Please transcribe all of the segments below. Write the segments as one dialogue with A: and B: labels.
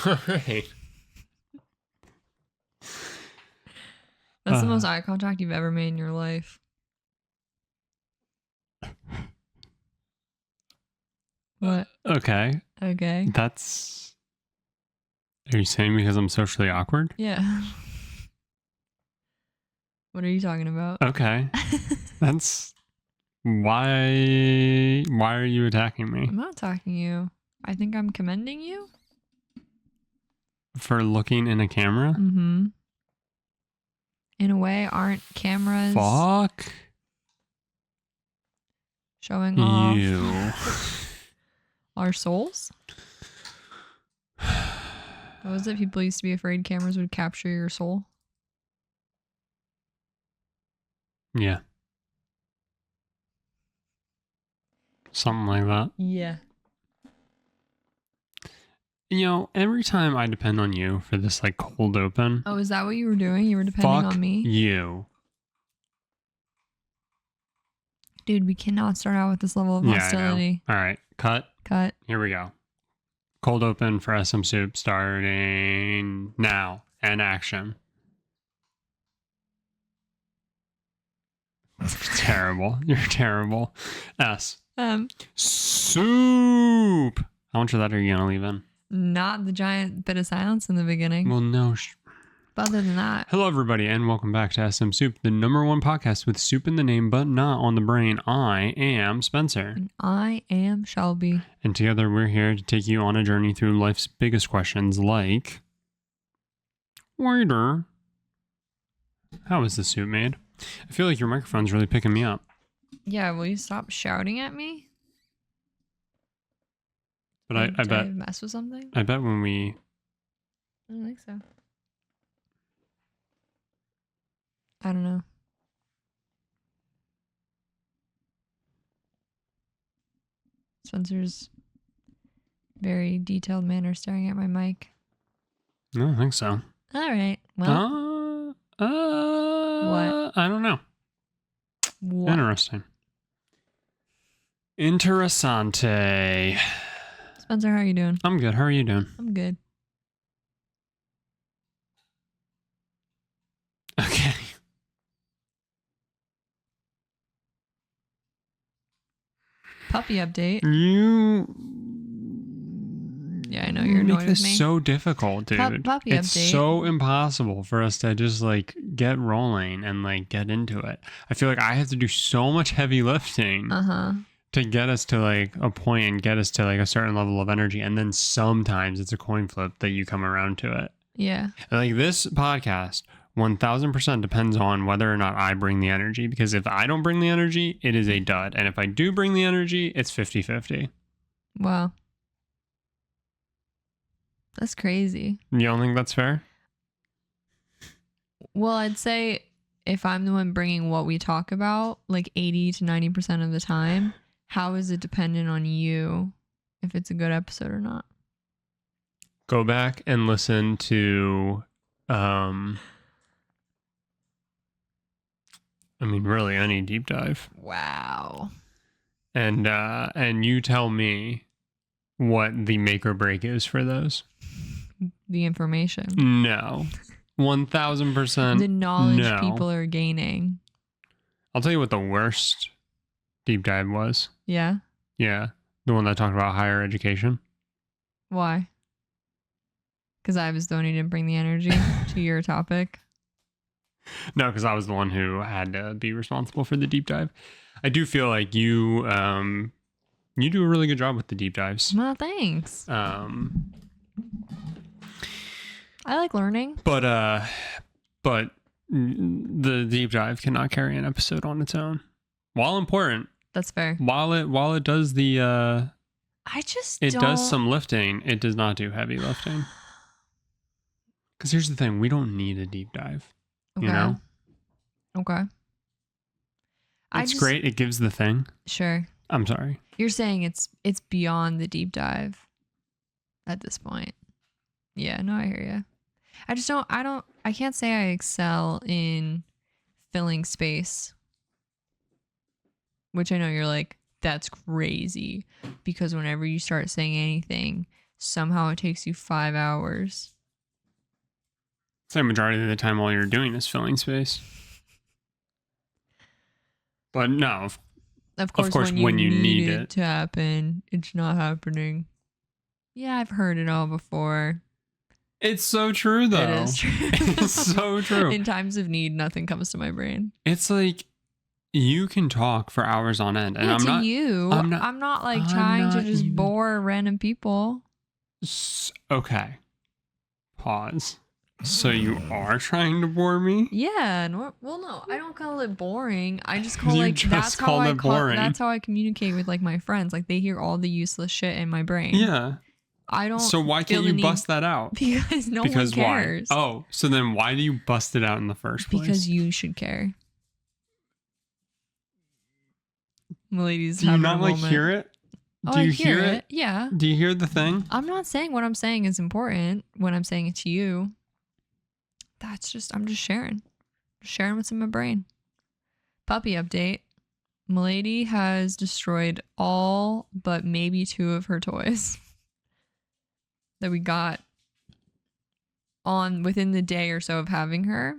A: All right.
B: That's the most eye contact you've ever made in your life. What?
A: Okay.
B: Okay.
A: That's... Are you saying because I'm socially awkward?
B: Yeah. What are you talking about?
A: Okay. That's... Why are you attacking me?
B: I'm not attacking you. I think I'm commending you.
A: For looking in a camera?
B: Mm-hmm. In a way, aren't cameras
A: Fuck
B: showing
A: you.
B: off our souls? What was it? People used to be afraid cameras would capture your soul.
A: Yeah. Something like that.
B: Yeah.
A: You know, every time I depend on you for this like cold open.
B: Oh, is that what you were doing? You were depending on me?
A: You.
B: Dude, we cannot start out with this level of hostility.
A: All right. Cut. Here we go. Cold open for SMSoup starting now. And action. Terrible. You're terrible. Soup. How much of that are you going to leave in?
B: Not the giant bit of silence in the beginning.
A: Well, no.
B: But other than that.
A: Hello, everybody, and welcome back to SMSoup, the #1 podcast with soup in the name but not on the brain. I am Spencer.
B: And I am Shelby.
A: And together we're here to take you on a journey through life's biggest questions like... Waiter, how is this soup made? I feel like your microphone's really picking me up.
B: Yeah, will you stop shouting at me?
A: But I bet...
B: Did I mess with something?
A: I bet when we...
B: I don't think so. I don't know. Spencer's very detailed manner staring at my mic.
A: I don't think so.
B: All right. Well. What?
A: I don't know.
B: What?
A: Interesting. Interessante.
B: Spencer, how are you doing?
A: I'm good. How are you doing?
B: I'm good.
A: Okay.
B: Puppy update. Yeah, I know you're annoyed with me.
A: Make this so difficult, dude.
B: Puppy
A: it's
B: update.
A: so impossible for us to just like get rolling and like get into it. I feel like I have to do so much heavy lifting to get us to like a point and get us to like a certain level of energy, and then sometimes it's a coin flip that you come around to it.
B: Yeah.
A: And like this podcast 1000% depends on whether or not I bring the energy, because if I don't bring the energy, it is a dud, and if I do bring the energy, it's 50-50.
B: Wow. That's crazy.
A: You don't think that's fair?
B: Well, I'd say if I'm the one bringing what we talk about, like 80 to 90% of the time, how is it dependent on you if it's a good episode or not?
A: Go back and listen to, really any deep dive.
B: Wow.
A: And you tell me what the make or break is for those.
B: The information.
A: No. 1000%.
B: The knowledge people are gaining.
A: I'll tell you what the worst deep dive was.
B: Yeah?
A: Yeah. The one that talked about higher education.
B: Why? Because I was the one who didn't bring the energy to your topic.
A: No, because I was the one who had to be responsible for the deep dive. I do feel like you do a really good job with the deep dives.
B: Well, thanks. I like learning. But
A: the deep dive cannot carry an episode on its own. While important.
B: That's fair.
A: While it does the
B: it
A: does some lifting, it does not do heavy lifting. Because here's the thing, we don't need a deep dive.
B: Okay.
A: You know?
B: Okay.
A: It's great. It gives the thing.
B: Sure.
A: I'm sorry.
B: You're saying it's beyond the deep dive at this point. Yeah, no, I hear you. I can't say I excel in filling space, which I know you're like, that's crazy, because whenever you start saying anything somehow it takes you 5 hours.
A: The majority of the time all you're doing is filling space. But no,
B: of course when you need it to happen, it's not happening. Yeah, I've heard it all before.
A: It's so true, though.
B: It is true.
A: It's so true.
B: In times of need, nothing comes to my brain.
A: It's like you can talk for hours on end, and
B: yeah,
A: I'm
B: not like trying to just bore random people.
A: Okay. Pause. So you are trying to bore me?
B: Yeah. No, I don't call it boring. I just call that's how I communicate with like my friends. Like they hear all the useless shit in my brain.
A: Yeah.
B: I don't.
A: So why can't you bust that out?
B: Because no one cares.
A: Why? Oh, so then why do you bust it out in the first place?
B: Because you should care. Ladies,
A: do you not like hear it?
B: Do you hear it? Yeah.
A: Do you hear the thing?
B: I'm not saying what I'm saying is important when I'm saying it to you. I'm just sharing. Sharing what's in my brain. Puppy update. Milady has destroyed all but maybe 2 of her toys that we got within the day or so of having her.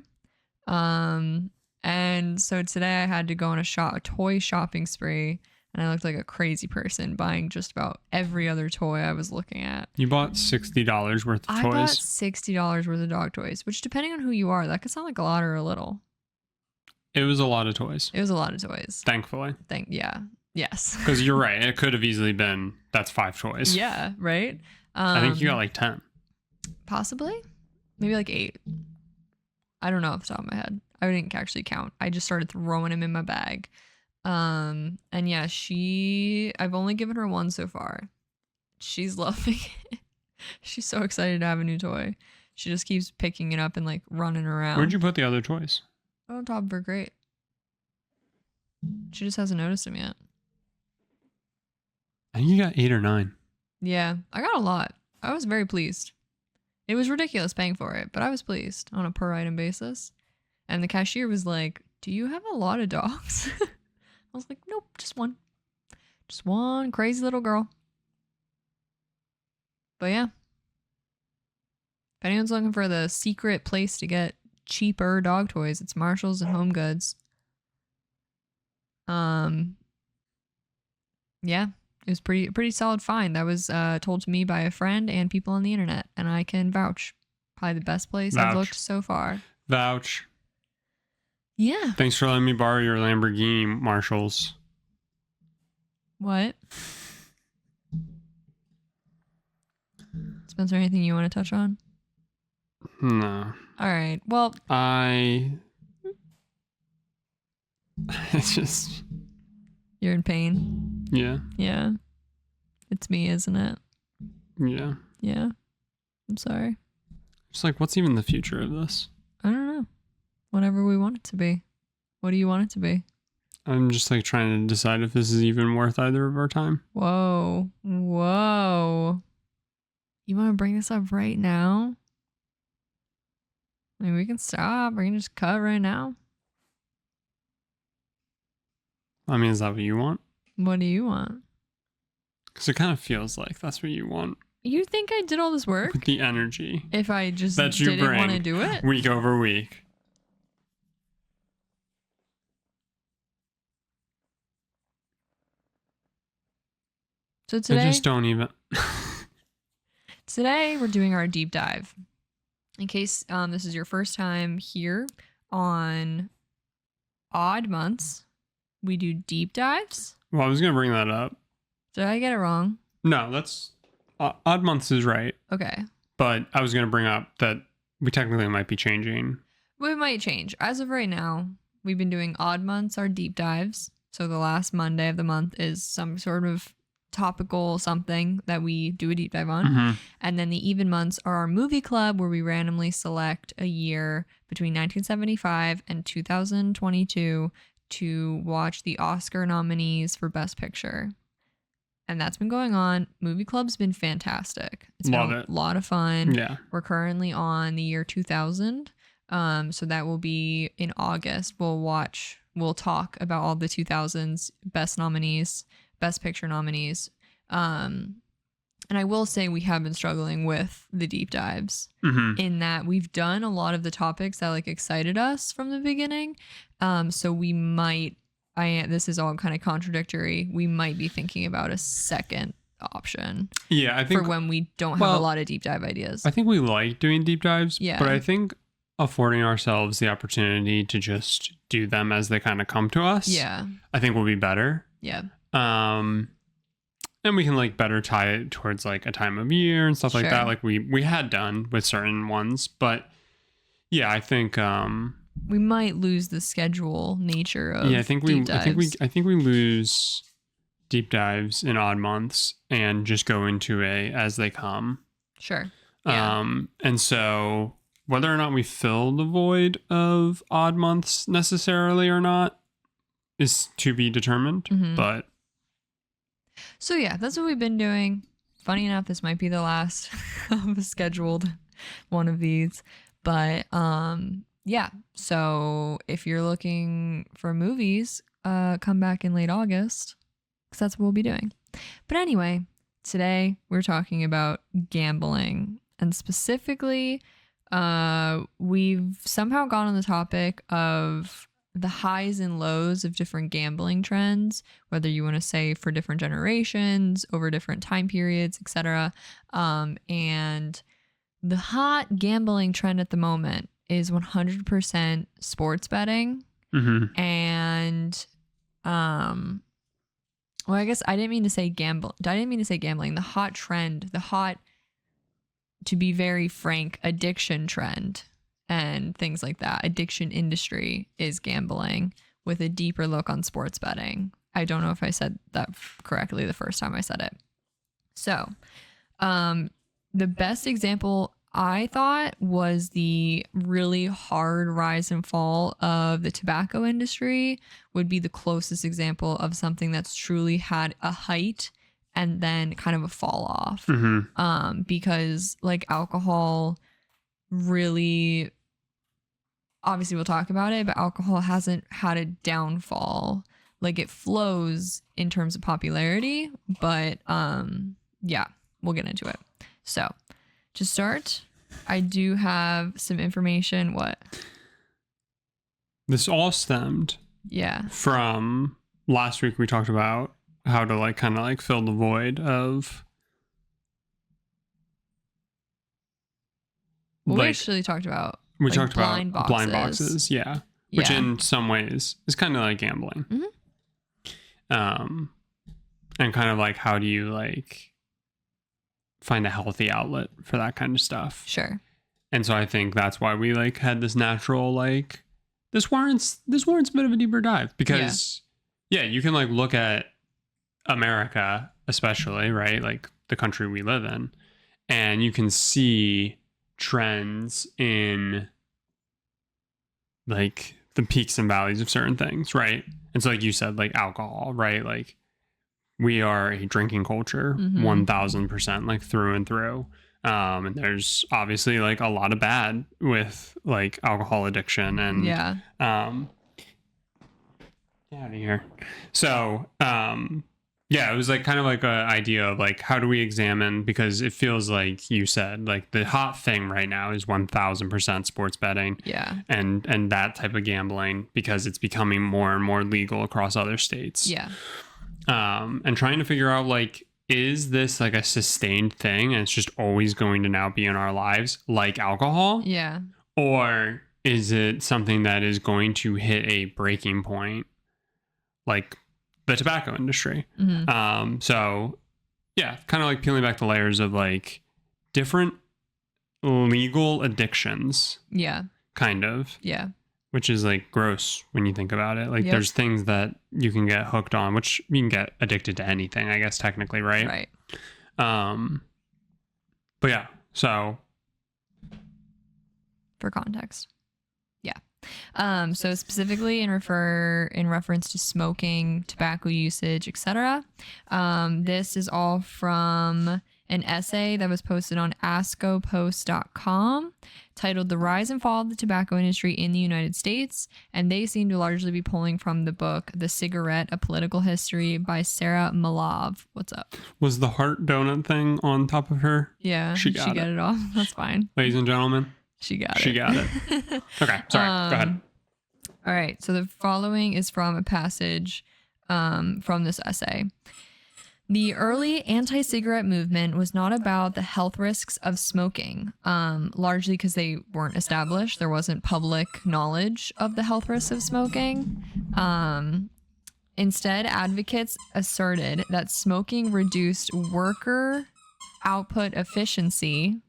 B: And so today I had to go on a toy shopping spree, and I looked like a crazy person buying just about every other toy I was looking at.
A: You bought $60 worth of toys?
B: I bought $60 worth of dog toys, which depending on who you are, that could sound like a lot or a little.
A: It was a lot of toys.
B: It was a lot of toys.
A: Thankfully.
B: Yes.
A: Because you're right. It could have easily been, that's 5 toys.
B: Yeah, right?
A: I think you got like 10.
B: Possibly. Maybe like 8. I don't know off the top of my head. I didn't actually count. I just started throwing them in my bag. And yeah, I've only given her 1 so far. She's loving it. She's so excited to have a new toy. She just keeps picking it up and like running around.
A: Where'd you put the other toys?
B: On top of her crate. She just hasn't noticed them yet.
A: I think you got 8 or 9.
B: Yeah, I got a lot. I was very pleased. It was ridiculous paying for it, but I was pleased on a per item basis. And the cashier was like, "Do you have a lot of dogs?" I was like, "Nope, just one. Just one crazy little girl." But yeah. If anyone's looking for the secret place to get cheaper dog toys, it's Marshalls and Home Goods. Yeah, it was pretty solid find. That was told to me by a friend and people on the internet, and I can vouch. Probably the best place I've looked so far.
A: Vouch.
B: Yeah.
A: Thanks for letting me borrow your Lamborghini, Marshalls.
B: What? Spencer, anything you want to touch on?
A: No.
B: All right. Well,
A: it's just...
B: You're in pain?
A: Yeah.
B: Yeah. It's me, isn't it?
A: Yeah.
B: Yeah. I'm sorry.
A: Just like, what's even the future of this?
B: I don't know. Whatever we want it to be. What do you want it to be?
A: I'm just like trying to decide if this is even worth either of our time.
B: Whoa. Whoa. You want to bring this up right now? I mean, we can stop. We can just cut right now.
A: I mean, is that what you want?
B: What do you want?
A: Because it kind of feels like that's what you want.
B: You think I did all this work?
A: With the energy.
B: If I just didn't want to do it?
A: Week over week.
B: So today...
A: I just don't even...
B: Today, we're doing our deep dive. In case this is your first time here on Odd Months, we do deep dives.
A: Well, I was going to bring that up.
B: Did I get it wrong?
A: No, that's... Odd Months is right.
B: Okay.
A: But I was going to bring up that we technically might be changing.
B: We might change. As of right now, we've been doing Odd Months, our deep dives. So the last Monday of the month is some sort of topical something that we do a deep dive on.
A: Mm-hmm.
B: And then the even months are our movie club, where we randomly select a year between 1975 and 2022 to watch the Oscar nominees for Best Picture. And that's been going on. Movie club's been fantastic. It's been a lot of fun.
A: Yeah.
B: We're currently on the year 2000. So that will be in August. We'll talk about all the 2000s best nominees, Best Picture nominees. And And I will say we have been struggling with the deep dives in that we've done a lot of the topics that like excited us from the beginning. So we might, this is all kind of contradictory. We might be thinking about a second option.
A: Yeah, I think
B: for when we don't have a lot of deep dive ideas.
A: I think we like doing deep dives,
B: yeah.
A: But I think affording ourselves the opportunity to just do them as they kind of come to us, I think will be better.
B: Yeah.
A: And we can like better tie it towards like a time of year and stuff like that, like we had done with certain ones. But yeah, I think
B: we might lose the schedule nature of
A: I think we lose deep dives in odd months and just go into a as they come.
B: Sure.
A: Yeah. And so whether or not we fill the void of odd months necessarily or not is to be determined. But
B: so yeah, that's what we've been doing. Funny enough, this might be the last of a scheduled one of these. But yeah, so if you're looking for movies, come back in late August, because that's what we'll be doing. But anyway, today we're talking about gambling, and specifically we've somehow gone on the topic of the highs and lows of different gambling trends, whether you want to say for different generations, over different time periods, etc. And the hot gambling trend at the moment is 100% sports betting. And well, I guess I didn't mean to say gambling. The hot trend, to be very frank, addiction trend and things like that. Addiction industry is gambling with a deeper look on sports betting. I don't know if I said that correctly the first time I said it. So, the best example I thought was the really hard rise and fall of the tobacco industry would be the closest example of something that's truly had a height and then kind of a fall off. Because like alcohol really, obviously we'll talk about it, but alcohol hasn't had a downfall. Like it flows in terms of popularity, but yeah, we'll get into it. So to start, I do have some information. What?
A: This all stemmed from last week. We talked about how to like kind of like fill the void of
B: we actually talked about
A: blind boxes, which in some ways is kind of like gambling. And kind of like how do you like find a healthy outlet for that kind of stuff.
B: Sure.
A: And so I think that's why we like had this natural like this warrants a bit of a deeper dive, because you can like look at America especially, right? Like the country we live in, and you can see trends in like the peaks and valleys of certain things, right? And so like you said, like alcohol, right? Like we are a drinking culture, 1000%, like through and through. And there's obviously like a lot of bad with like alcohol addiction and get out of here. So it was like kind of like an idea of like how do we examine, because it feels like you said like the hot thing right now is 1000% sports betting, and that type of gambling, because it's becoming more and more legal across other states. And trying to figure out like, is this like a sustained thing and it's just always going to now be in our lives like alcohol? Or is it something that is going to hit a breaking point like the tobacco industry? So kind of like peeling back the layers of like different legal addictions. Kind of. Which is like gross when you think about it. Like there's things that you can get hooked on, which you can get addicted to anything, I guess, technically, right? But yeah, so
B: for context. So specifically in reference to smoking, tobacco usage, etc. This is all from an essay that was posted on ascopost.com titled The Rise and Fall of the Tobacco Industry in the United States. And they seem to largely be pulling from the book The Cigarette, A Political History by Sarah Malov. What's up?
A: Was the heart donut thing on top of her?
B: Yeah, she got it off. That's fine.
A: Ladies and gentlemen,
B: she got it.
A: She got it. Okay, sorry. Go ahead.
B: All right, so the following is from a passage from this essay. The early anti-cigarette movement was not about the health risks of smoking, largely because they weren't established. There wasn't public knowledge of the health risks of smoking. Instead, advocates asserted that smoking reduced worker output efficiency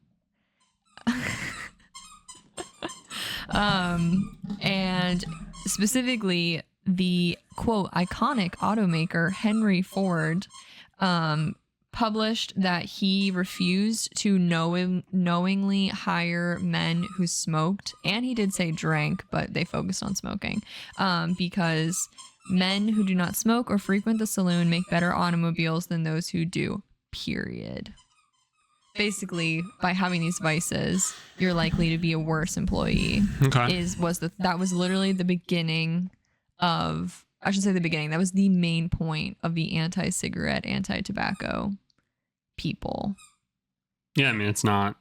B: and specifically the quote iconic automaker Henry Ford published that he refused to knowingly hire men who smoked, and he did say drank, but they focused on smoking, because men who do not smoke or frequent the saloon make better automobiles than those who do, period. Basically, by having these vices, you're likely to be a worse employee.
A: Okay.
B: That was literally the beginning of, I should say the beginning. That was the main point of the anti-cigarette, anti-tobacco people.
A: Yeah, I mean, it's not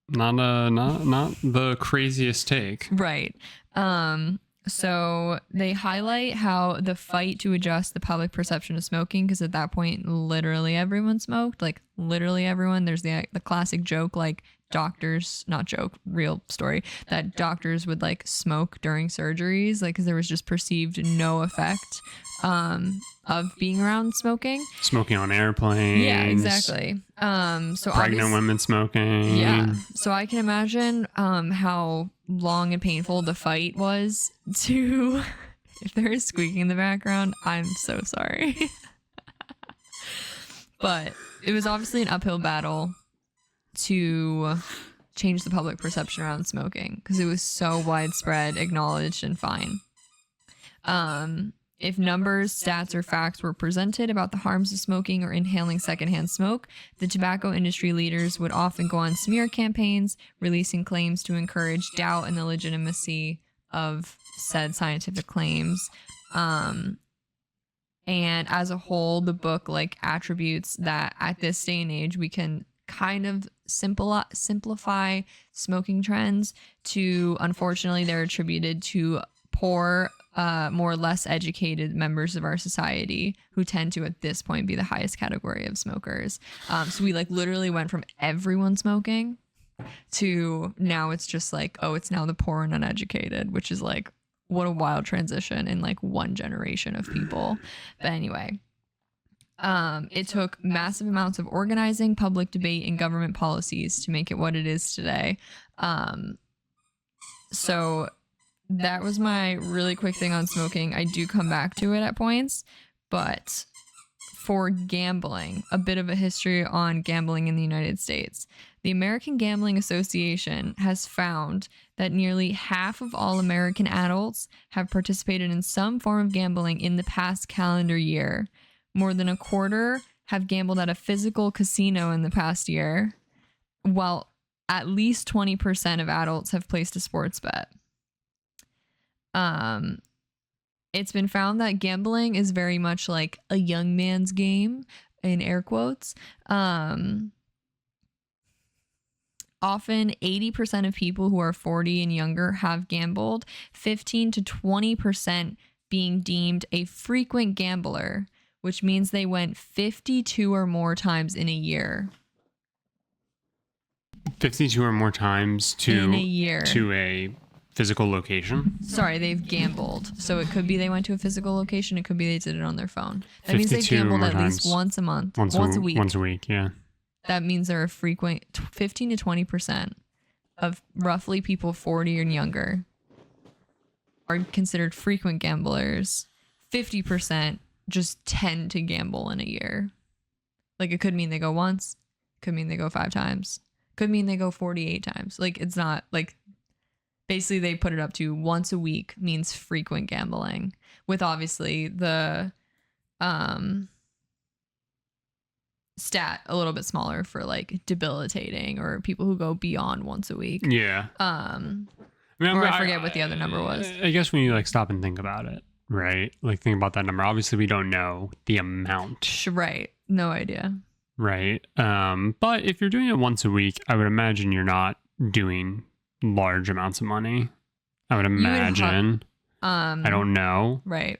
A: the craziest take.
B: Right. So they highlight how the fight to adjust the public perception of smoking, because at that point, literally everyone smoked, like literally everyone. There's the classic joke, like doctors, not joke, real story, that doctors would like smoke during surgeries, like because there was just perceived no effect of being around smoking on
A: airplanes.
B: Yeah, exactly. So
A: pregnant women smoking.
B: Yeah. So I can imagine how long and painful the fight was to, if there is squeaking in the background, I'm so sorry. But it was obviously an uphill battle to change the public perception around smoking because it was so widespread, acknowledged, and fine. If numbers, stats, or facts were presented about the harms of smoking or inhaling secondhand smoke, the tobacco industry leaders would often go on smear campaigns, releasing claims to encourage doubt in the legitimacy of said scientific claims. And as a whole, the book like attributes that at this day and age, we can kind of simplify smoking trends to, unfortunately, they're attributed to poor, more or less educated members of our society who tend to at this point be the highest category of smokers. So we like literally went from everyone smoking to now it's just like, oh, it's now the poor and uneducated, which is like, what a wild transition in like one generation of people. But anyway, it took massive amounts of organizing, public debate, and government policies to make it what it is today. So that was my really quick thing on smoking. I do come back to it at points, but for gambling, a bit of a history on gambling in the United States. The American Gambling Association has found that nearly half of all American adults have participated in some form of gambling in the past calendar year. More than a quarter have gambled at a physical casino in the past year, while at least 20% of adults have placed a sports bet. It's been found that gambling is very much like a young man's game, in air quotes. Often 80% of people who are 40 and younger have gambled, 15 to 20% being deemed a frequent gambler, which means they went 52 or more times in a year.
A: 52 or more times
B: in a year
A: to a physical location?
B: Sorry, they've gambled. So it could be they went to a physical location. It could be they did it on their phone. That means they gambled at least once a month. Once a week.
A: Once a week, yeah.
B: That means there are frequent 15 to 20% of roughly people 40 and younger are considered frequent gamblers. 50% just tend to gamble in a year. Like it could mean they go once. Could mean they go 5 times. Could mean they go 48 times. Like it's not like... Basically, they put it up to once a week means frequent gambling, with obviously the stat a little bit smaller for like debilitating or people who go beyond once a week.
A: Yeah.
B: I mean, or I forget what the other number was.
A: I guess when you like stop and think about it, right? Like think about that number. Obviously, we don't know the amount.
B: Right. No idea.
A: Right. But if you're doing it once a week, I would imagine you're not doing large amounts of money. I would imagine. I don't know.
B: Right.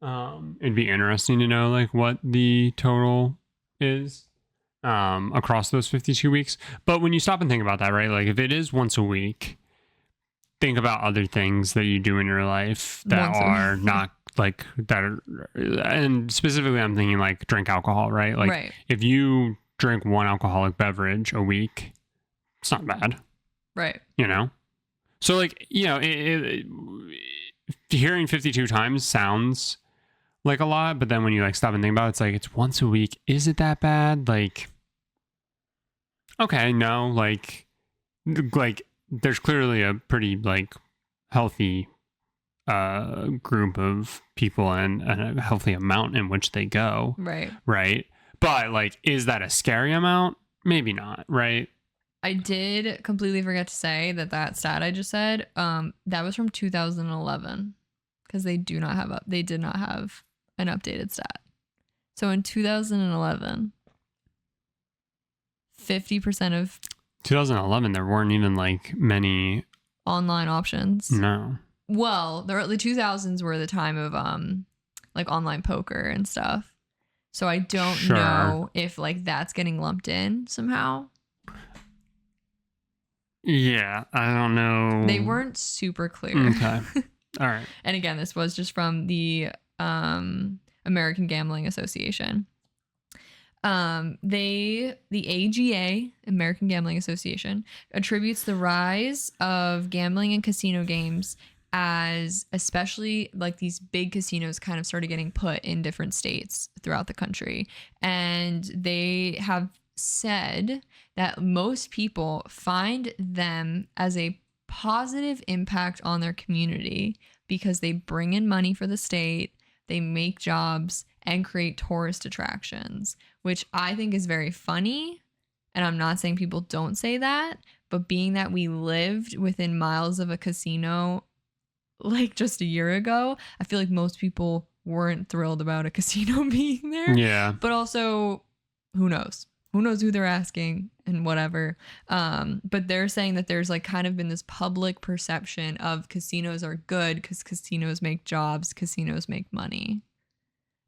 A: It'd be interesting to know like what the total is across those 52 weeks. But when you stop and think about that, right? Like if it is once a week, think about other things that you do in your life that are not like that are, and specifically I'm thinking like drink alcohol, right? Like if you drink one alcoholic beverage a week, it's not bad.
B: Right.
A: You know? So like, you know, hearing 52 times sounds like a lot, but then when you like stop and think about it, it's like it's once a week. Is it that bad? Like, okay, no, like there's clearly a pretty like healthy group of people and a healthy amount in which they go. Right. But like, is that a scary amount? Maybe not. Right.
B: I did completely forget to say that stat I just said, that was from 2011 because they did not have an updated stat. So in 2011, 50% of
A: 2011, there weren't even like many
B: online options.
A: No.
B: Well, the 2000s were the time of like online poker and stuff. So I don't know if like that's getting lumped in somehow.
A: Yeah, I don't know.
B: They weren't super clear.
A: Okay. All right.
B: And again, this was just from the American Gambling Association. The AGA, American Gambling Association, attributes the rise of gambling and casino games as especially like these big casinos kind of started getting put in different states throughout the country. And they have said that most people find them as a positive impact on their community because they bring in money for the state, they make jobs, and create tourist attractions, which I think is very funny. And I'm not saying people don't say that, but being that we lived within miles of a casino like just a year ago, I feel like most people weren't thrilled about a casino being there.
A: Yeah.
B: But also, who knows? Who knows who they're asking and whatever. But they're saying that there's like kind of been this public perception of casinos are good because casinos make jobs, casinos make money.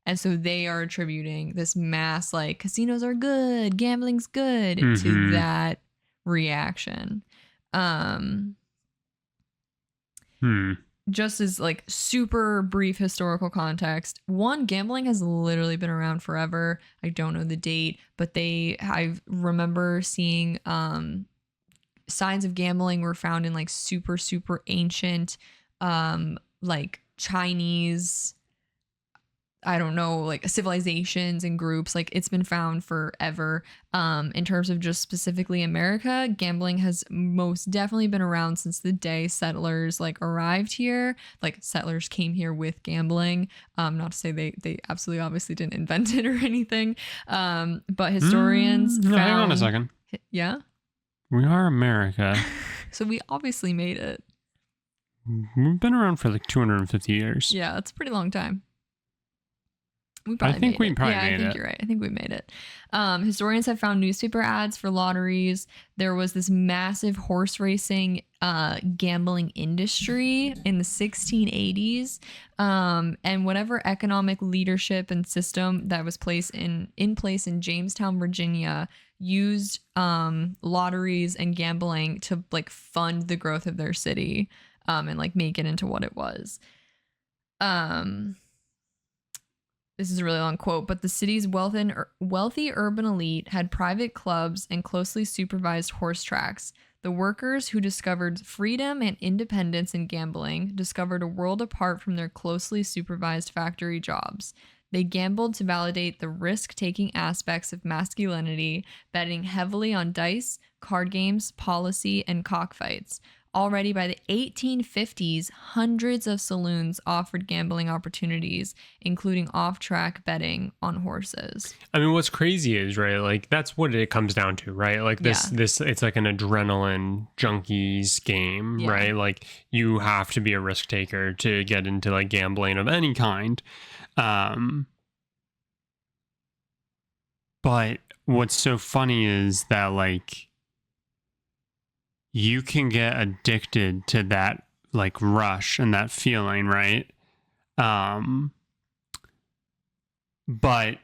B: And so they are attributing this mass like casinos are good, gambling's good to that reaction. Just as like super brief historical context, one, gambling has literally been around forever. I don't know the date, but I remember seeing signs of gambling were found in like super, super ancient like Chinese, I don't know, like civilizations and groups. Like it's been found forever. In terms of just specifically America, gambling has most definitely been around since the day settlers like arrived here. Like settlers came here with gambling. Not to say they absolutely obviously didn't invent it or anything. But historians found,
A: hang on a second.
B: Yeah.
A: We are America.
B: So we obviously made it.
A: We've been around for like 250 years.
B: Yeah, that's a pretty long time.
A: I think we probably made it.
B: I think you're right. I think we made it. Historians have found newspaper ads for lotteries. There was this massive horse racing gambling industry in the 1680s. And whatever economic leadership and system that was in place in Jamestown, Virginia, used lotteries and gambling to like fund the growth of their city and like make it into what it was. This is a really long quote, but the city's wealthy urban elite had private clubs and closely supervised horse tracks. The workers who discovered freedom and independence in gambling discovered a world apart from their closely supervised factory jobs. They gambled to validate the risk-taking aspects of masculinity, betting heavily on dice, card games, policy, and cockfights. Already by the 1850s, hundreds of saloons offered gambling opportunities, including off-track betting on horses.
A: I mean, what's crazy is, right, like, that's what it comes down to, right? Like, this, it's like an adrenaline junkies game, right? Like, you have to be a risk taker to get into, like, gambling of any kind. But what's so funny is that, like, you can get addicted to that, like, rush and that feeling, right? But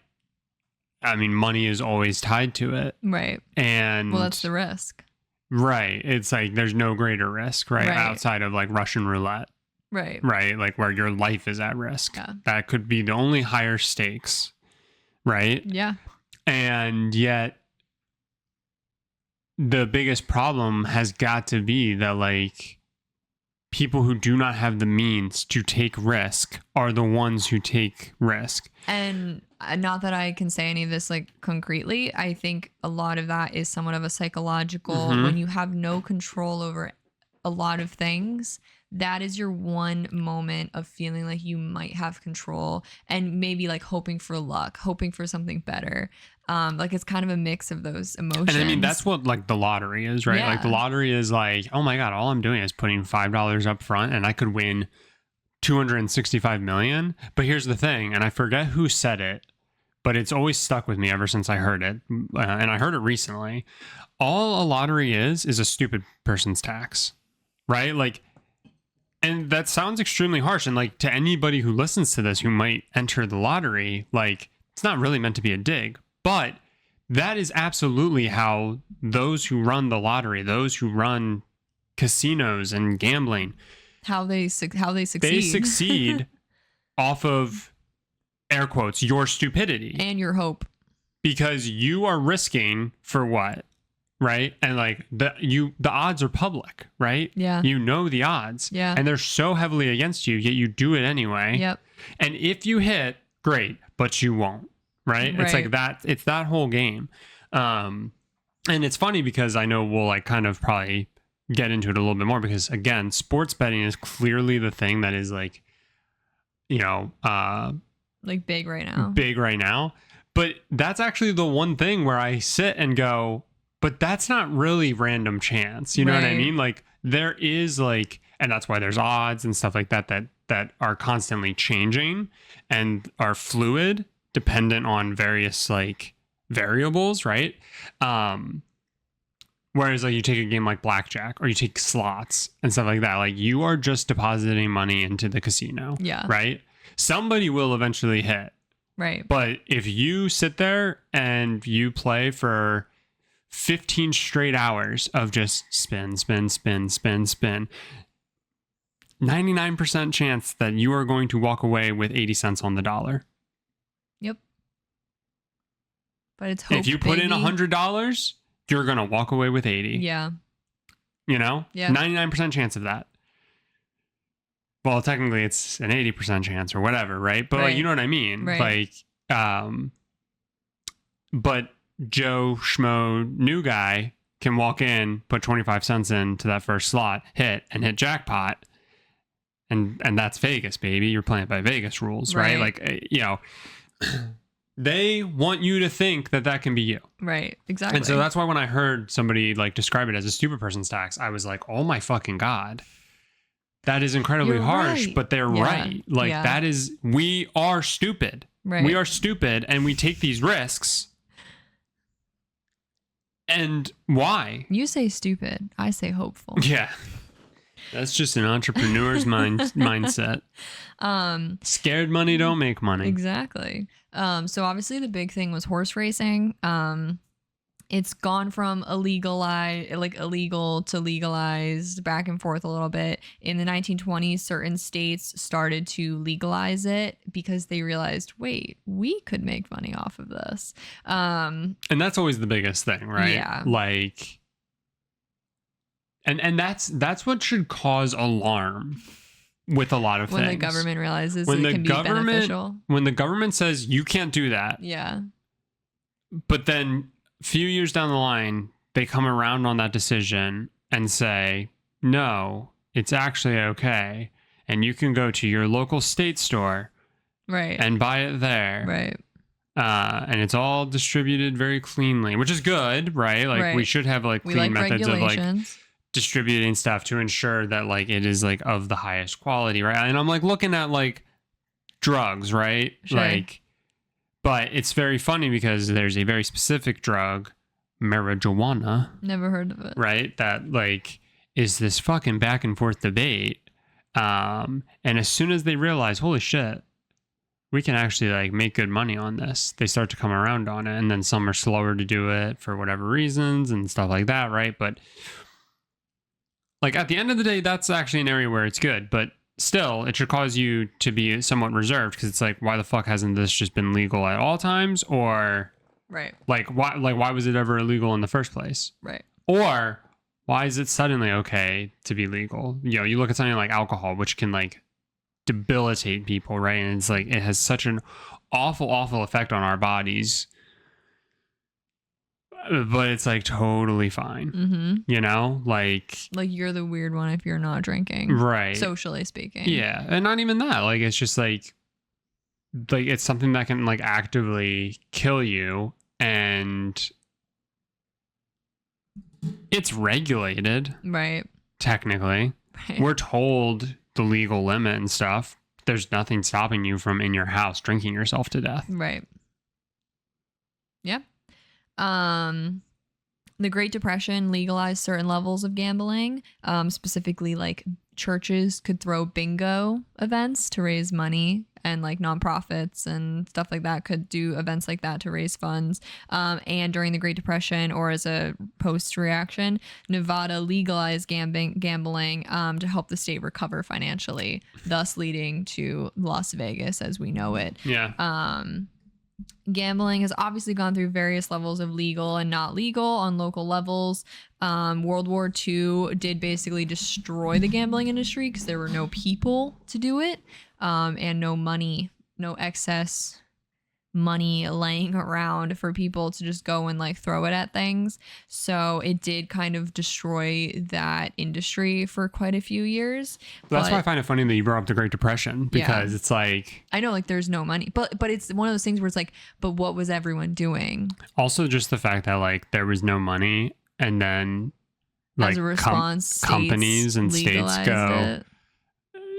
A: I mean, money is always tied to it.
B: Right.
A: And
B: well, that's the risk.
A: Right. It's like there's no greater risk, right? Outside of like Russian roulette.
B: Right.
A: Right. Like where your life is at risk.
B: Yeah.
A: That could be the only higher stakes. Right.
B: Yeah.
A: And yet the biggest problem has got to be that, like, people who do not have the means to take risk are the ones who take risk.
B: And not that I can say any of this, like, concretely, I think a lot of that is somewhat of a psychological, when you have no control over a lot of things, that is your one moment of feeling like you might have control and maybe like hoping for luck, hoping for something better. Like it's kind of a mix of those emotions.
A: And I mean, that's what like the lottery is, right? Like the lottery is like, oh my God, all I'm doing is putting $5 up front and I could win 265 million. But here's the thing, and I forget who said it, but it's always stuck with me ever since I heard it. And I heard it recently. All a lottery is a stupid person's tax, right? Like, and that sounds extremely harsh. And like to anybody who listens to this who might enter the lottery, like it's not really meant to be a dig, but that is absolutely how those who run the lottery, those who run casinos and gambling,
B: how they succeed.
A: They succeed off of, air quotes, your stupidity
B: and your hope,
A: because you are risking for what? Right. And like the odds are public, right?
B: Yeah.
A: You know the odds.
B: Yeah.
A: And they're so heavily against you, yet you do it anyway.
B: Yep.
A: And if you hit, great, but you won't. Right. It's like that. It's that whole game. And it's funny because I know we'll like kind of probably get into it a little bit more because again, sports betting is clearly the thing that is like, you know,
B: like big right now.
A: Big right now. But that's actually the one thing where I sit and go, but that's not really random chance. You know what I mean? Like there is like, and that's why there's odds and stuff like that are constantly changing and are fluid, dependent on various like variables, right? Whereas like you take a game like blackjack or you take slots and stuff like that, like you are just depositing money into the casino.
B: Yeah.
A: Right? Somebody will eventually hit.
B: Right.
A: But if you sit there and you play for 15 straight hours of just spin, 99% chance that you are going to walk away with 80 cents on the dollar.
B: Yep. But it's hope,
A: if you put in $100, you're going to walk away with 80.
B: Yeah.
A: You know?
B: Yeah.
A: 99% chance of that. Well, technically it's an 80% chance or whatever, right? But like, you know what I mean?
B: Right.
A: Like, but Joe Schmo new guy can walk in, put 25 cents into that first slot, hit jackpot. And that's Vegas, baby. You're playing by Vegas rules, right? Like, you know, they want you to think that can be you.
B: Right. Exactly.
A: And so that's why when I heard somebody like describe it as a stupid person's tax, I was like, oh my fucking God. That is incredibly harsh, but they're right. Like that is, we are stupid.
B: Right.
A: We are stupid and we take these risks. And why?
B: You say stupid. I say hopeful.
A: Yeah. That's just an entrepreneur's mindset. Scared money don't make money.
B: Exactly. So obviously the big thing was horse racing. It's gone from illegal to legalized, back and forth a little bit. In the 1920s, certain states started to legalize it because they realized, wait, we could make money off of this.
A: And that's always the biggest thing, right?
B: Yeah.
A: Like, and that's what should cause alarm with a lot of things.
B: When the government realizes it can be beneficial.
A: When the government says you can't do that.
B: Yeah.
A: But then few years down the line, they come around on that decision and say, no, it's actually okay. And you can go to your local state store
B: right,
A: and buy it there.
B: right.
A: And it's all distributed very cleanly, which is good, right? Like we
B: Right.
A: should have like
B: We
A: clean
B: like
A: methods of like
B: regulations.
A: distributing stuff to ensure that like it is like of the highest quality, right? And I'm like looking at like drugs, right?
B: Sure.
A: Like, but it's very funny because there's a very specific drug, marijuana,
B: Never heard of it.
A: right? That like is this fucking back and forth debate. And as soon as they realize, holy shit, we can actually like make good money on this, they start to come around on it. And then some are slower to do it for whatever reasons and stuff like that, right? But like at the end of the day, that's actually an area where it's good, but still it should cause you to be somewhat reserved, because it's like, why the fuck hasn't this just been legal at all times? Or
B: Right.
A: why was it ever illegal in the first place?
B: Right.
A: Or why is it suddenly okay to be legal? You know, you look at something like alcohol, which can like debilitate people, right? And it's like, it has such an awful effect on our bodies, but it's like totally fine.
B: Mm-hmm.
A: You know, like
B: you're the weird one if you're not drinking,
A: right?
B: Socially speaking.
A: Yeah, and not even that. Like it's just like it's something that can like actively kill you, and it's regulated,
B: right?
A: Technically,
B: Right.
A: We're told the legal limit and stuff. There's nothing stopping you from in your house drinking yourself to death.
B: Right. Yeah. The Great Depression legalized certain levels of gambling. Specifically, like churches could throw bingo events to raise money, and like nonprofits and stuff like that could do events like that to raise funds. And during the Great Depression, or as a post reaction, Nevada legalized gambling to help the state recover financially, thus leading to Las Vegas as we know it.
A: Yeah.
B: Gambling has obviously gone through various levels of legal and not legal on local levels. World War II did basically destroy the gambling industry because there were no people to do it, and no money, no excess money laying around for people to just go and like throw it at things. So it did kind of destroy that industry for quite a few years.
A: That's why I find it funny that you brought up the Great Depression, because it's like,
B: I know like there's no money, but it's one of those things where it's like, but what was everyone doing?
A: Also just the fact that like there was no money, and then like
B: as a response,
A: companies and states go,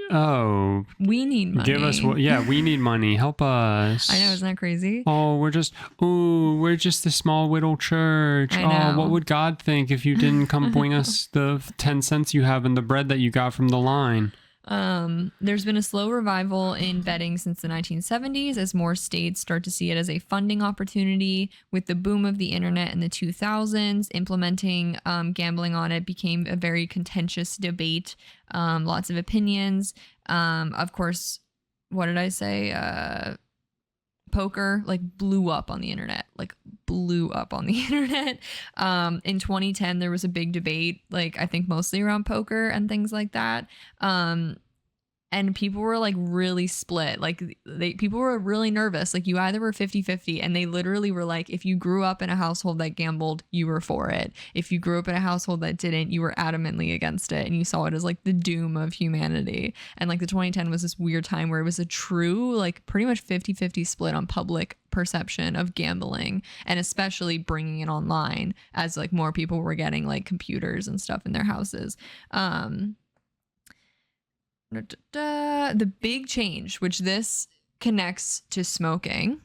A: oh,
B: we need money.
A: Give us we need money. Help us.
B: I know, isn't that crazy?
A: Oh, we're just the small little church.
B: I know.
A: What would God think if you didn't come bring us the 10 cents you have and the bread that you got from the line?
B: There's been a slow revival in betting since the 1970s as more states start to see it as a funding opportunity. With the boom of the internet in the 2000s, implementing gambling on it became a very contentious debate. Lots of opinions. Of course, what did I say? Poker blew up on the internet. In 2010, there was a big debate, I think mostly around poker and things like that. And people were really split. People were really nervous. You either were 50-50, and they literally were like, if you grew up in a household that gambled, you were for it. If you grew up in a household that didn't, you were adamantly against it. And you saw it as the doom of humanity. And the 2010 was this weird time where it was a true, pretty much 50-50 split on public perception of gambling, and especially bringing it online as more people were getting computers and stuff in their houses. The big change, which this connects to smoking,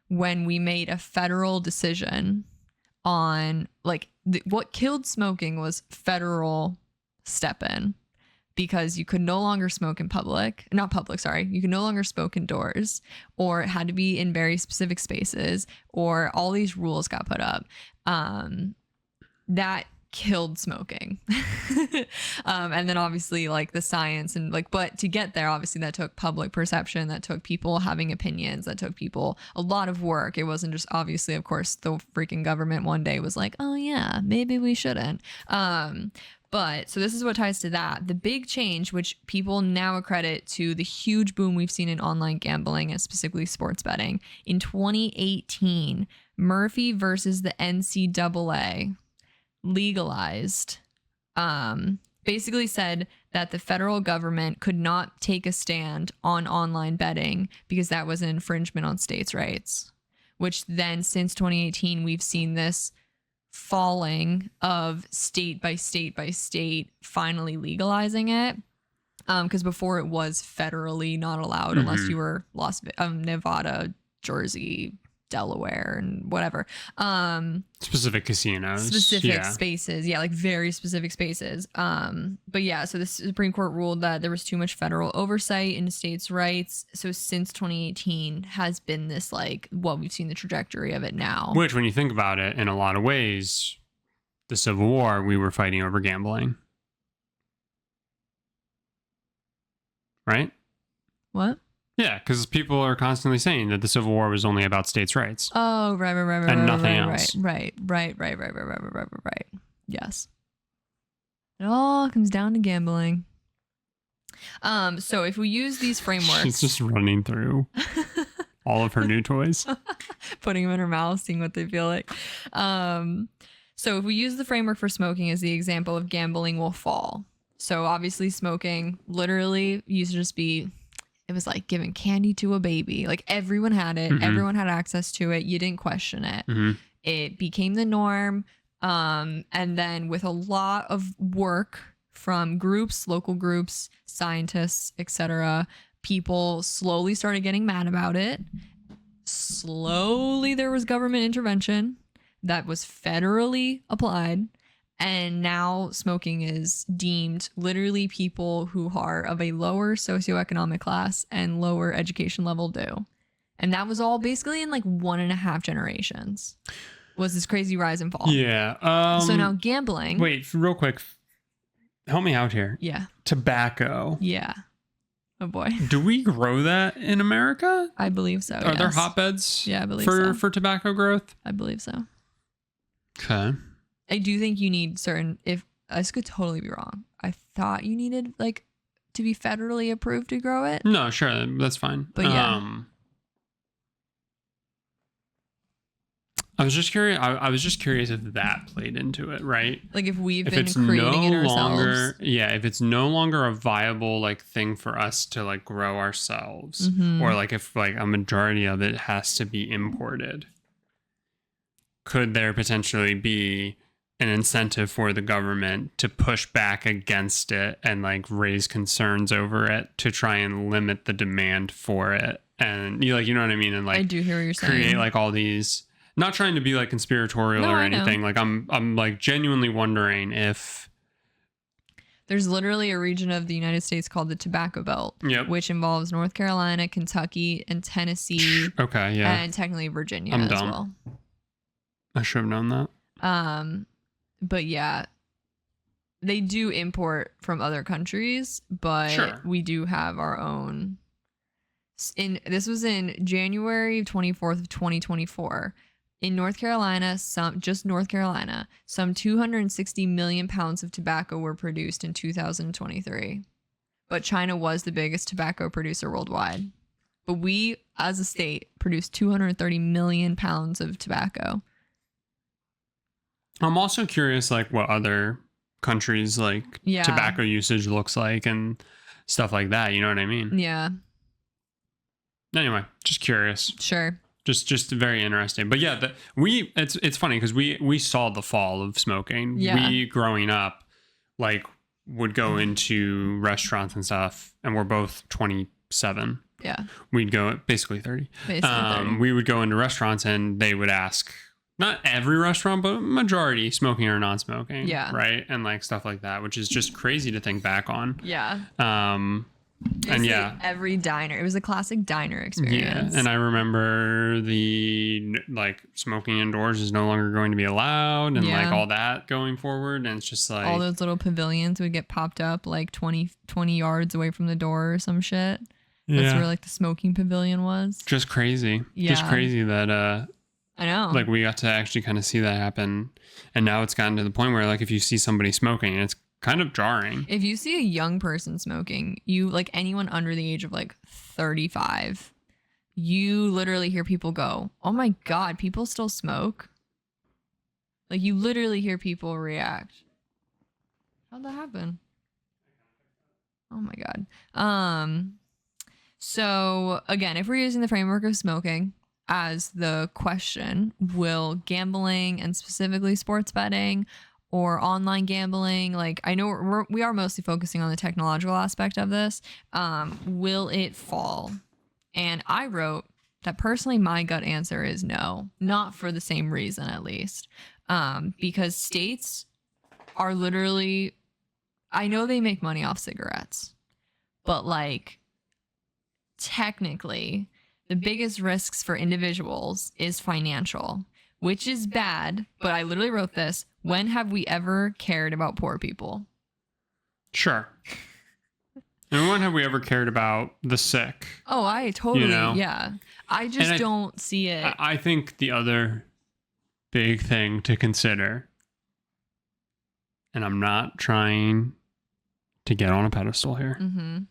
B: when we made a federal decision on what killed smoking was federal step in, because you could no longer smoke in you could no longer smoke indoors, or it had to be in very specific spaces, or all these rules got put up. That killed smoking. And then obviously the science and but to get there, obviously that took public perception, that took people having opinions, that took people a lot of work. It wasn't just obviously, of course, the freaking government one day was like, oh yeah, maybe we shouldn't. But so this is what ties to that. The big change, which people now accredit to the huge boom we've seen in online gambling and specifically sports betting. In 2018, Murphy versus the NCAA legalized basically said that the federal government could not take a stand on online betting because that was an infringement on states' rights, which then since 2018, we've seen this falling of state by state by state finally legalizing it. Because before it was federally not allowed unless you were Nevada, Jersey, Delaware, and whatever.
A: Specific casinos.
B: Specific spaces. Yeah, like very specific spaces. But yeah, so the Supreme Court ruled that there was too much federal oversight into states' rights. So since 2018 has been this like, well, we've seen the trajectory of it now.
A: Which, when you think about it, in a lot of ways, the Civil War, we were fighting over gambling. Right?
B: What?
A: Yeah, because people are constantly saying that the Civil War was only about states' rights.
B: Oh, right,
A: and nothing else.
B: Right. Yes. It all comes down to gambling. So if we use these frameworks,
A: she's just running through all of her new toys,
B: putting them in her mouth, seeing what they feel like. So if we use the framework for smoking as the example of gambling will fall. So obviously smoking literally used to just be, it was like giving candy to a baby. Like everyone had it. Everyone had access to it. You didn't question it. It became the norm. And then with a lot of work from groups, local groups, scientists, etc., people slowly started getting mad about it. Slowly there was government intervention that was federally applied. And now smoking is deemed literally people who are of a lower socioeconomic class and lower education level do. And that was all basically in like 1.5 generations was this crazy rise and fall.
A: Yeah.
B: So now gambling.
A: Wait, real quick. Help me out here.
B: Yeah.
A: Tobacco.
B: Yeah. Oh boy.
A: Do we grow that in America?
B: I believe so.
A: Are there hotbeds?
B: Yeah, I believe so.
A: For tobacco growth?
B: I believe so.
A: Okay.
B: I do think you need certain, if this could totally be wrong. I thought you needed like to be federally approved to grow it.
A: No, sure. That's fine.
B: But yeah.
A: I was just curious. I was just curious if that played into it, right?
B: Like if we've been creating it ourselves.
A: If it's no longer a viable like thing for us to like grow ourselves, or like if like a majority of it has to be imported, could there potentially be an incentive for the government to push back against it and like raise concerns over it to try and limit the demand for it? And you know what I mean? And like
B: I do hear what you're saying.
A: Create like all these. Not trying to be like conspiratorial or anything. Like I'm like genuinely wondering if
B: there's literally a region of the United States called the Tobacco Belt, which involves North Carolina, Kentucky, and Tennessee.
A: Okay, yeah.
B: And technically Virginia as well.
A: I should have known that.
B: But yeah, they do import from other countries, but we do have our own. This was in January 24th of 2024. In North Carolina, some 260 million pounds of tobacco were produced in 2023. But China was the biggest tobacco producer worldwide. But we, as a state, produced 230 million pounds of tobacco.
A: I'm also curious, like, what other countries, like, tobacco usage looks like and stuff like that. You know what I mean?
B: Yeah.
A: Anyway, just curious.
B: Sure.
A: Just very interesting. But yeah, it's funny because we saw the fall of smoking.
B: Yeah.
A: We growing up like would go into restaurants and stuff, and we're both 27.
B: Yeah.
A: We'd go basically 30.
B: Basically 30.
A: We would go into restaurants and they would ask, not every restaurant, but majority, smoking or non-smoking.
B: Yeah.
A: Right? And like stuff like that, which is just crazy to think back on.
B: Yeah.
A: And yeah,
B: every diner. It was a classic diner experience.
A: Yeah, and I remember the like smoking indoors is no longer going to be allowed, and like all that going forward. And it's just like
B: all those little pavilions would get popped up like 20 yards away from the door or some shit. That's where like the smoking pavilion was.
A: Just crazy.
B: Yeah.
A: Just crazy that
B: I know.
A: Like we got to actually kind of see that happen, and now it's gotten to the point where like if you see somebody smoking, it's kind of jarring.
B: If you see a young person smoking, you like anyone under the age of like 35, you literally hear people go, "Oh my God, people still smoke." Like you literally hear people react. How'd that happen? Oh my God. So again, if we're using the framework of smoking as the question, will gambling and specifically sports betting or online gambling, like I know we are mostly focusing on the technological aspect of this, will it fall? And I wrote that personally my gut answer is no, not for the same reason at least, because states are literally, I know they make money off cigarettes, but like technically the biggest risks for individuals is financial, which is bad. But I literally wrote this. When have we ever cared about poor people?
A: Sure. And when have we ever cared about the sick?
B: Oh, I totally, yeah. I just don't see it.
A: I think the other big thing to consider, and I'm not trying to get on a pedestal here.
B: Mm-hmm.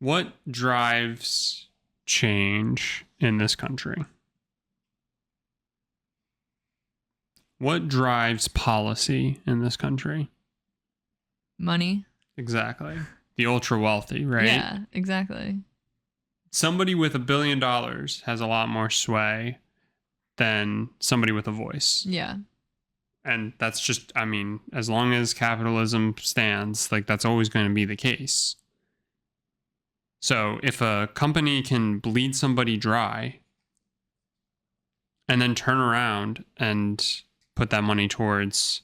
A: What drives change in this country? What drives policy in this country?
B: Money.
A: Exactly. The ultra wealthy, right?
B: Yeah, exactly.
A: Somebody with $1 billion has a lot more sway than somebody with a voice.
B: Yeah.
A: And that's just, I mean, as long as capitalism stands, like that's always going to be the case. So if a company can bleed somebody dry and then turn around and put that money towards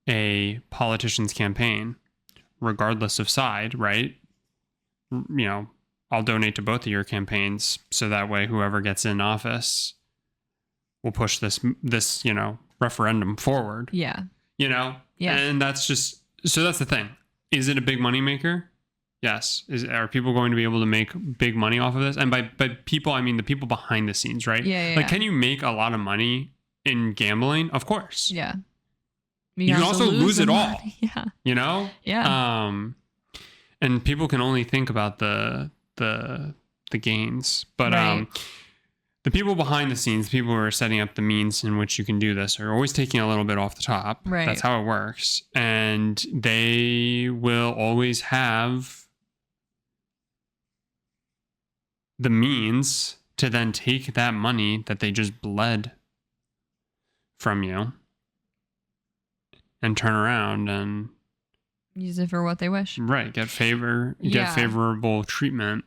A: a politician's campaign, regardless of side, right? You know, I'll donate to both of your campaigns so that way whoever gets in office will push this, you know, referendum forward.
B: Yeah.
A: You know?
B: Yeah.
A: And that's just, so that's the thing. Is it a big moneymaker? Yes. Are people going to be able to make big money off of this? And by people, I mean the people behind the scenes, right?
B: Yeah.
A: Like, can you make a lot of money in gambling? Of course.
B: Yeah.
A: You can also lose it all.
B: Yeah.
A: You know?
B: Yeah.
A: And people can only think about the gains. But
B: right.
A: The people behind the scenes, the people who are setting up the means in which you can do this, are always taking a little bit off the top.
B: Right.
A: That's how it works. And they will always have the means to then take that money that they just bled from you and turn around and
B: use it for what they wish.
A: Right. Get favorable treatment.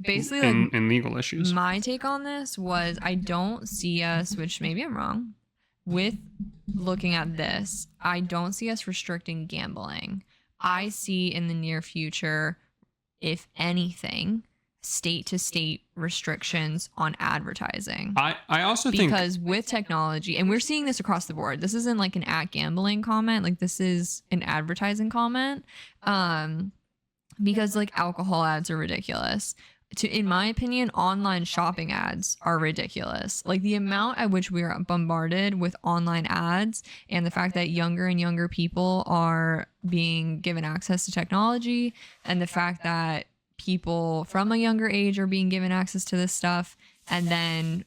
B: Basically
A: in legal issues.
B: My take on this was I don't see us, which maybe I'm wrong, with looking at this, I don't see us restricting gambling. I see in the near future, if anything, state to state restrictions on advertising.
A: I also think
B: because with technology, and we're seeing this across the board, this isn't like an at gambling comment, like this is an advertising comment. Because like alcohol ads are ridiculous. In my opinion, online shopping ads are ridiculous. Like the amount at which we are bombarded with online ads and the fact that younger and younger people are being given access to technology and the fact that people from a younger age are being given access to this stuff, and then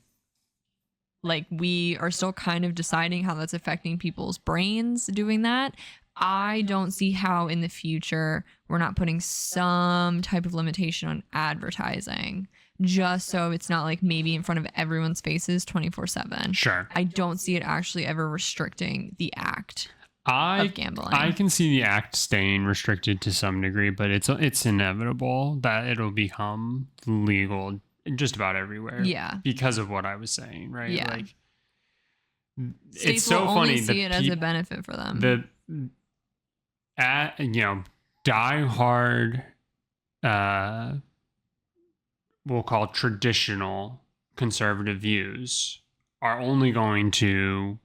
B: like we are still kind of deciding how that's affecting people's brains doing that. I don't see how in the future we're not putting some type of limitation on advertising just so it's not like maybe in front of everyone's faces 24/7.
A: Sure.
B: I don't see it actually ever restricting the act of gambling.
A: I can see the act staying restricted to some degree, but it's inevitable that it'll become legal just about everywhere.
B: Yeah.
A: Because of what I was saying, right?
B: Yeah.
A: Like
B: States
A: it's so
B: will
A: funny
B: only see it as a benefit for them.
A: Die hard, we'll call traditional conservative views are only going to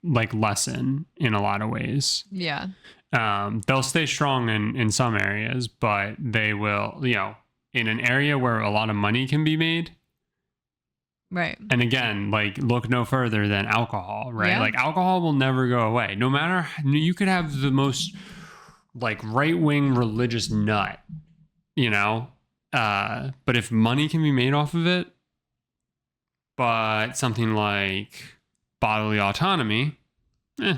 A: like lessen in a lot of ways.
B: Yeah.
A: They'll stay strong in some areas, but they will, in an area where a lot of money can be made.
B: Right.
A: And again, like look no further than alcohol, right?
B: Yeah.
A: Like alcohol will never go away. No matter, you could have the most like right-wing religious nut, but if money can be made off of it, But something like bodily autonomy, we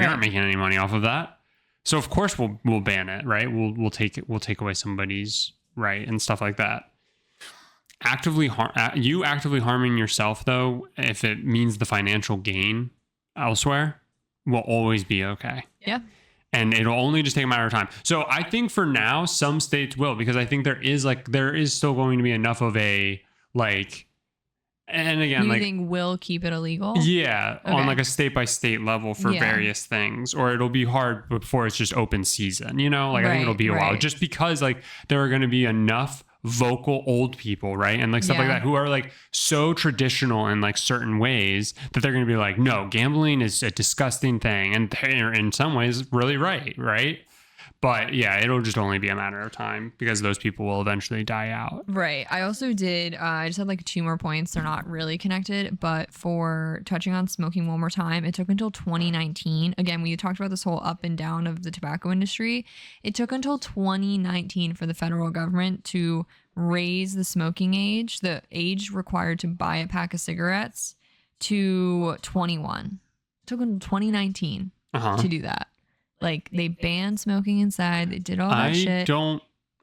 A: aren't making any money off of that. So of course we'll ban it, right? We'll take away somebody's right and stuff like that. Actively harming yourself, though, if it means the financial gain elsewhere, will always be okay.
B: Yeah.
A: And it'll only just take a matter of time. So I think for now, some states will, because I think there is still going to be enough of a and again,
B: you think will keep it illegal?
A: Yeah, okay. On like a state by state level for various things, or it'll be hard before it's just open season. I think it'll be a while, just because like there are going to be enough vocal old people, right, and like stuff like that, who are like so traditional in like certain ways that they're going to be like, no, gambling is a disgusting thing, and they're in some ways really right. But yeah, it'll just only be a matter of time because those people will eventually die out.
B: Right. I also did, I just had like 2 more points. They're not really connected, but for touching on smoking one more time, it took until 2019. Again, we talked about this whole up and down of the tobacco industry. It took until 2019 for the federal government to raise the smoking age, the age required to buy a pack of cigarettes, to 21. It took until 2019 to do that. Like, they banned smoking inside. They did all that shit. I don't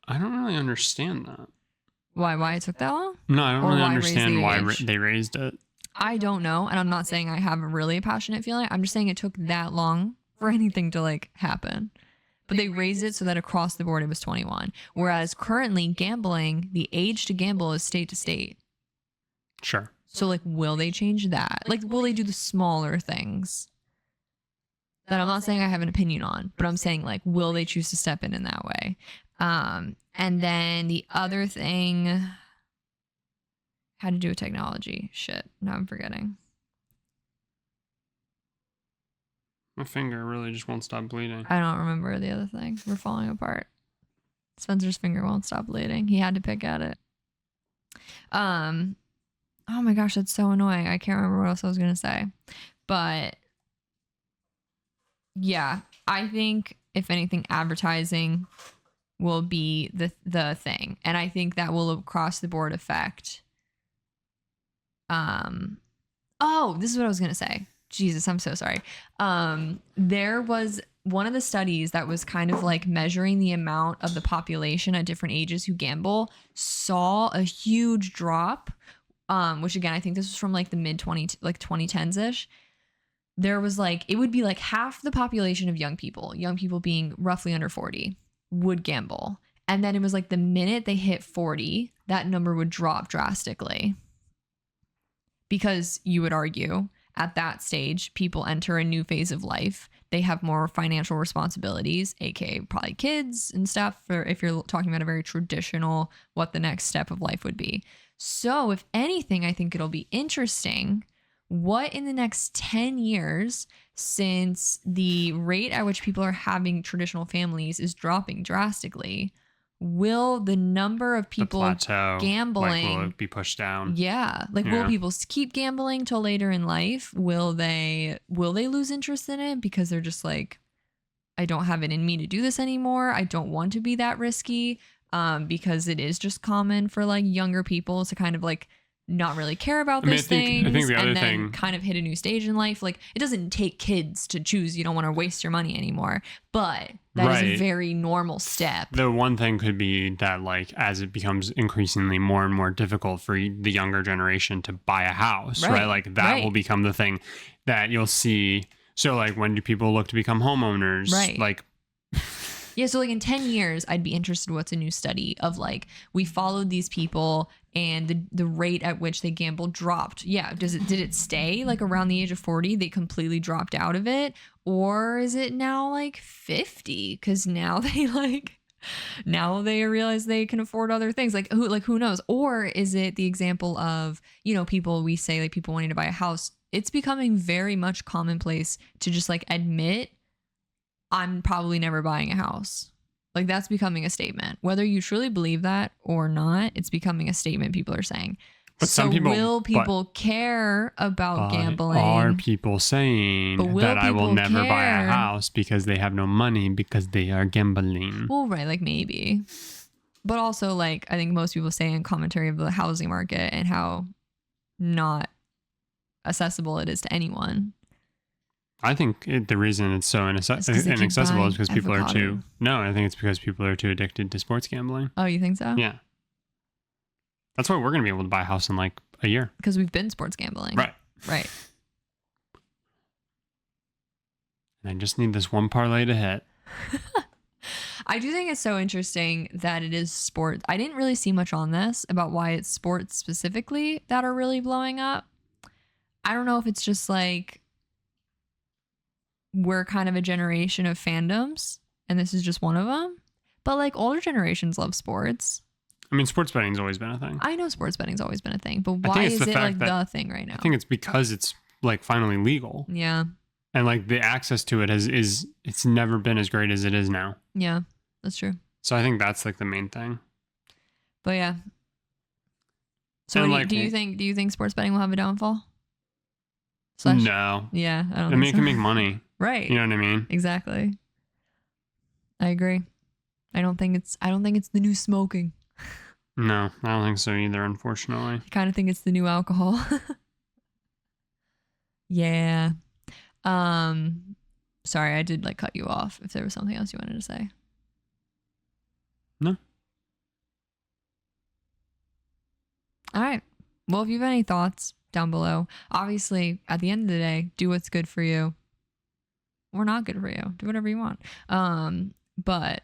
A: really understand that.
B: Why it took that long?
A: No, I don't really understand why they raised it.
B: I don't know. And I'm not saying I have really a passionate feeling. I'm just saying it took that long for anything to like happen. But they raised it so that across the board it was 21. Whereas currently gambling, the age to gamble is state to state.
A: Sure.
B: So like, will they change that? Like, will they do the smaller things? That I'm not saying I have an opinion on, but I'm saying like, will they choose to step in that way? And then the other thing had to do with technology. Shit, now I'm forgetting.
A: My finger really just won't stop bleeding.
B: I don't remember the other thing. We're falling apart. Spencer's finger won't stop bleeding. He had to pick at it. Oh my gosh, that's so annoying. I can't remember what else I was gonna say, but. Yeah, I think if anything, advertising will be the thing, and I think that will across the board affect. This is what I was gonna say. Jesus, I'm so sorry. There was one of the studies that was kind of like measuring the amount of the population at different ages who gamble, saw a huge drop. Which again, I think this was from like the mid 2010s ish. There was like, it would be like half the population of young people being roughly under 40, would gamble. And then it was like the minute they hit 40, that number would drop drastically. Because you would argue at that stage, people enter a new phase of life. They have more financial responsibilities, aka probably kids and stuff, for if you're talking about a very traditional, what the next step of life would be. So if anything, I think it'll be interesting. What in the next 10 years, since the rate at which people are having traditional families is dropping drastically, will the number of people gambling
A: will it be pushed down?
B: Yeah. Will people keep gambling till later in life? Will they lose interest in it because they're just like, I don't have it in me to do this anymore. I don't want to be that risky. Because it is just common for like younger people to kind of like not really care about those things, and then kind of hit a new stage in life. Like, it doesn't take kids to choose you don't want to waste your money anymore, but that is a very normal step.
A: The one thing could be that like, as it becomes increasingly more and more difficult for the younger generation to buy a house, right? Like that will become the thing that you'll see. So like, when do people look to become homeowners?
B: Right.
A: Like,
B: yeah, so like in 10 years, I'd be interested in what's a new study of like, we followed these people and the rate at which they gambled dropped. Yeah, did it stay like around the age of 40? They completely dropped out of it? Or is it now like 50? Because now they realize they can afford other things. Who knows? Or is it the example of, people, we say like people wanting to buy a house. It's becoming very much commonplace to just like admit, I'm probably never buying a house. Like, that's becoming a statement. Whether you truly believe that or not, it's becoming a statement people are saying. But so will people care about gambling?
A: Are people saying that I will never buy a house because they have no money because they are gambling?
B: Well, right, like maybe. But also, like, I think most people say in commentary of the housing market and how not accessible it is to anyone.
A: I think the reason it's so inaccessible is because people are too. No, I think it's because people are too addicted to sports gambling.
B: Oh, you think so?
A: Yeah. That's why we're going to be able to buy a house in like a year.
B: Because we've been sports gambling.
A: Right.
B: Right.
A: And I just need this one parlay to hit.
B: I do think it's so interesting that it is sports. I didn't really see much on this about why it's sports specifically that are really blowing up. I don't know if it's just like we're kind of a generation of fandoms and this is just one of them. But like older generations love sports.
A: I mean, sports betting's always been a thing.
B: I know sports betting's always been a thing, but why is it like the thing right now?
A: I think it's because it's like finally legal.
B: Yeah.
A: And like the access to it it's never been as great as it is now.
B: Yeah, that's true.
A: So I think that's like the main thing.
B: But yeah. So do you think sports betting will have a downfall?
A: No.
B: Yeah, I don't
A: think so. It can make money.
B: Right.
A: You know what I mean?
B: Exactly. I agree. I don't think it's the new smoking.
A: No, I don't think so either, unfortunately.
B: I kind of think it's the new alcohol. Yeah. Sorry, I did like cut you off if there was something else you wanted to say.
A: No.
B: All right. Well, if you have any thoughts down below, obviously at the end of the day, do what's good for you. Or not good for you. Do whatever you want. But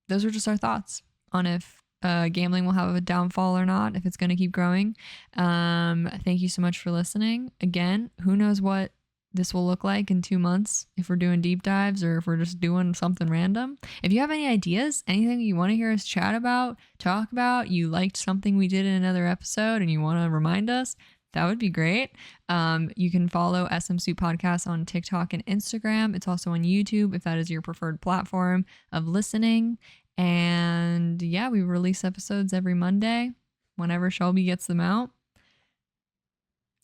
B: those were just our thoughts on if gambling will have a downfall or not, if it's going to keep growing. Thank you so much for listening. Again, who knows what this will look like in 2 months, if we're doing deep dives or if we're just doing something random. If you have any ideas, anything you want to hear us chat about, talk about, you liked something we did in another episode and you want to remind us, that would be great. You can follow SMSoup Podcast on TikTok and Instagram. It's also on YouTube if that is your preferred platform of listening. And yeah, we release episodes every Monday whenever Shelby gets them out.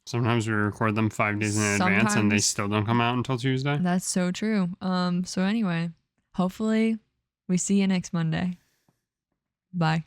A: Sometimes we record them 5 days in advance and they still don't come out until Tuesday.
B: That's so true. So anyway, hopefully we see you next Monday. Bye.